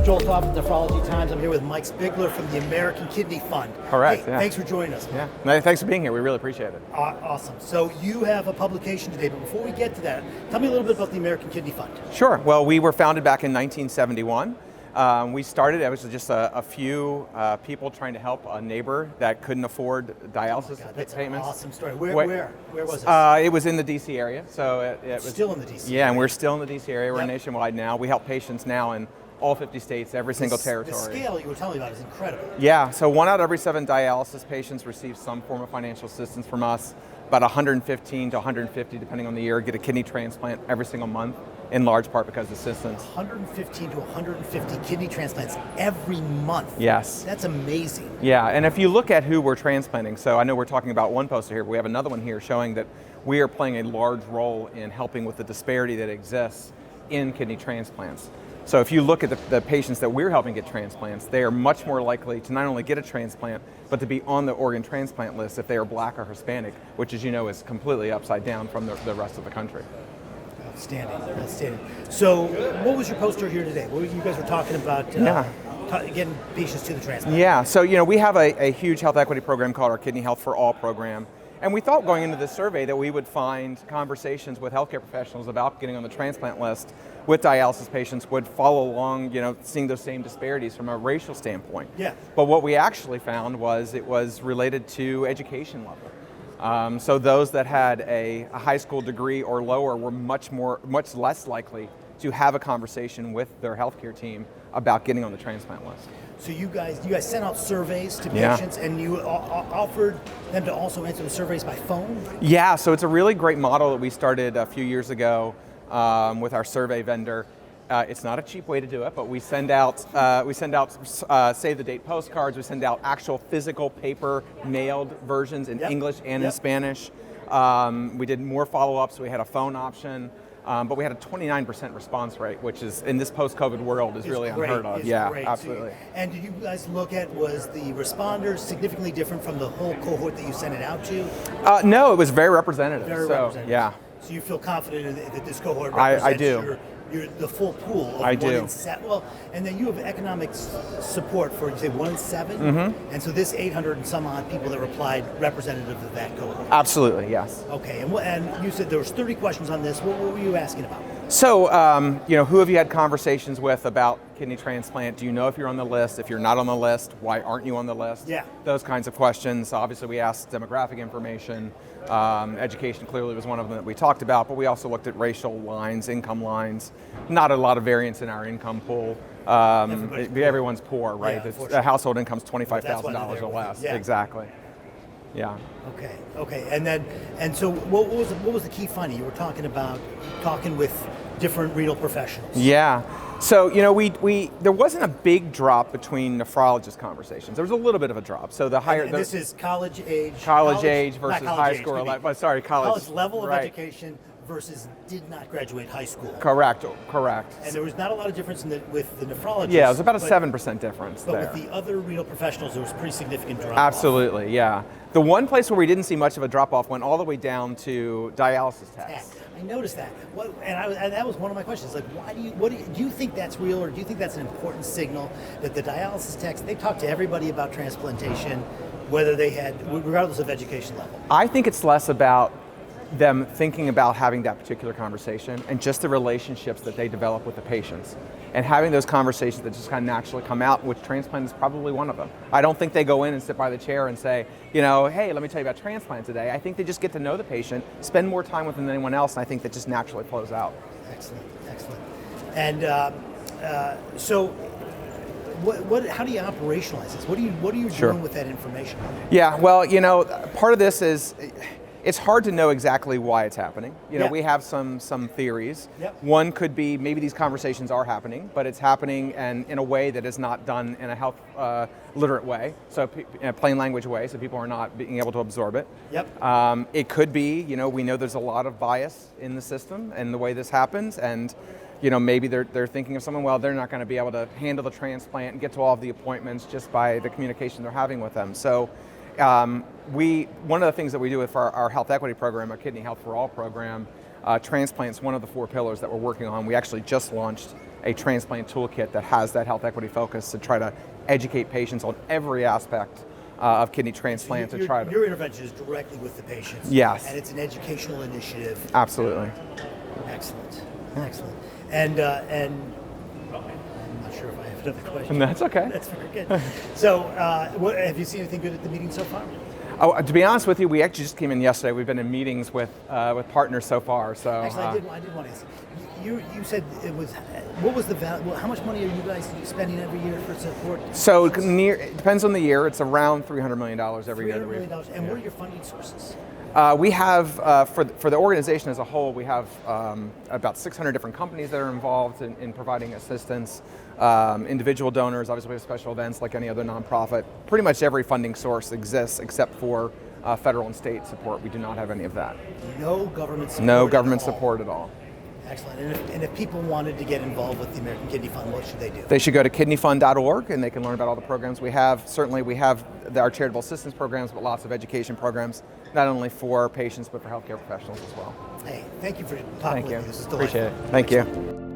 Joel Topf from Nephrology Times. I'm here with Mike Spigler from the American Kidney Fund. Correct. Hey, yeah. Thanks for joining us. Yeah. No, thanks for being here. We really appreciate it. Awesome. So you have a publication today, but before we get to that, tell me a little bit about the American Kidney Fund. Sure. Well, we were founded back in 1971. We started, it was just a few people trying to help a neighbor that couldn't afford dialysis That's payments. an awesome story. Where was this? It was in the DC area. So it was Still in the DC Yeah, area. and we're still in the DC area. We're Yep. nationwide now. We help patients now in all 50 states, every single territory. The scale you were telling me about is incredible. Yeah, so 1 out of every 7 dialysis patients receive some form of financial assistance from us. About 115 to 150, depending on the year, get a kidney transplant every single month, in large part because of assistance. 115 to 150 kidney transplants every month. Yes. That's amazing. Yeah, and if you look at who we're transplanting, so I know we're talking about one poster here, but we have another one here showing that we are playing a large role in helping with the disparity that exists in kidney transplants. So if you look at the patients that we're helping get transplants, they are much more likely to not only get a transplant, but to be on the organ transplant list if they are Black or Hispanic, which, as you know, is completely upside down from the rest of the country. Outstanding. So what was your poster here today? What you guys were talking about getting patients to the transplant? Yeah, so we have a huge health equity program called our Kidney Health for All program. And we thought going into this survey that we would find conversations with healthcare professionals about getting on the transplant list with dialysis patients would follow along, seeing those same disparities from a racial standpoint. Yeah. But what we actually found was it was related to education level. So those that had a high school degree or lower were much less likely to have a conversation with their healthcare team about getting on the transplant list. So you guys sent out surveys to patients, and you offered them to also answer the surveys by phone? Yeah, so it's a really great model that we started a few years ago with our survey vendor. It's not a cheap way to do it, but we send out save the date postcards. We send out actual physical paper mailed versions in English and in Spanish. We did more follow-ups. We had a phone option. But we had a 29% response rate, which is, in this post-COVID world, is really unheard of. Yeah, absolutely. And did you guys look at, was the responders significantly different from the whole cohort that you sent it out to? No, it was very representative. Representative. Yeah. So you feel confident that this cohort I represents do. The full pool of I 1 do. in 7. Well, and then you have economic support for, you say, 1 in 7? Mm-hmm. And so this 800 and some odd people that replied representative of that cohort? Absolutely, yes. Okay, and you said there was 30 questions on this. What were you asking about? So, who have you had conversations with about kidney transplant? Do you know if you're on the list? If you're not on the list, why aren't you on the list? Yeah. Those kinds of questions. Obviously, we asked demographic information. Education clearly was one of them that we talked about, but we also looked at racial lines, income lines. Not a lot of variance in our income pool. Everyone's poor, right? Yeah, the household income's $25,000 or less. Yeah. Exactly. Yeah. Okay. And so what was the key finding? You were talking with different renal professionals. Yeah. So, there wasn't a big drop between nephrologist conversations. There was a little bit of a drop. So the higher... this is college age versus high school. College level of education versus did not graduate high school. Correct. And there was not a lot of difference with the nephrologists. Yeah, it was about a 7% difference there. But with the other renal professionals, there was a pretty significant drop. Absolutely, yeah. The one place where we didn't see much of a drop-off went all the way down to dialysis techs. I noticed that. And that was one of my questions. Like, do you think that's real, or do you think that's an important signal that the dialysis techs, they talk to everybody about transplantation, whether they had, regardless of education level? I think it's less about them thinking about having that particular conversation and just the relationships that they develop with the patients and having those conversations that just kind of naturally come out, which transplant is probably one of them. I don't think they go in and sit by the chair and say, hey, let me tell you about transplant today. I think they just get to know the patient, spend more time with them than anyone else, and I think that just naturally flows out. Excellent. And so how do you operationalize this? What are you doing with that information? Yeah, well, part of this is, it's hard to know exactly why it's happening. We have some theories. Yep. One could be maybe these conversations are happening, but it's happening in a way that is not done in a health literate way, so in a plain language way, so people are not being able to absorb it. Yep. It could be, we know there's a lot of bias in the system and the way this happens, and maybe they're thinking of someone, well, they're not going to be able to handle the transplant and get to all of the appointments just by the communication they're having with them. So. One of the things that we do with our health equity program, our Kidney Health for All program, Transplant's one of the 4 pillars that we're working on. We actually just launched a transplant toolkit that has that health equity focus to try to educate patients on every aspect of kidney transplant. Your intervention is directly with the patients. Yes. And it's an educational initiative. Absolutely. Excellent. Excellent. And I'm not sure if I have another question. That's okay. That's very good. So, have you seen anything good at the meeting so far? Oh, to be honest with you, we actually just came in yesterday. We've been in meetings with partners so far. So actually, I did want to ask. You said it was. What was the value? How much money are you guys spending every year for support? So it depends on the year. It's around $300 million every year. $300 million. And what are your funding sources? We have, for the organization as a whole, we have about 600 different companies that are involved in providing assistance. Individual donors, obviously we have special events like any other nonprofit. Pretty much every funding source exists except for federal and state support. We do not have any of that. No government support. No government support at all. Excellent. And if people wanted to get involved with the American Kidney Fund, what should they do? They should go to kidneyfund.org and they can learn about all the programs we have. Certainly we have our charitable assistance programs, but lots of education programs, not only for patients, but for healthcare professionals as well. Hey, thank you for talking with me. This is delightful. Appreciate it. Thank you.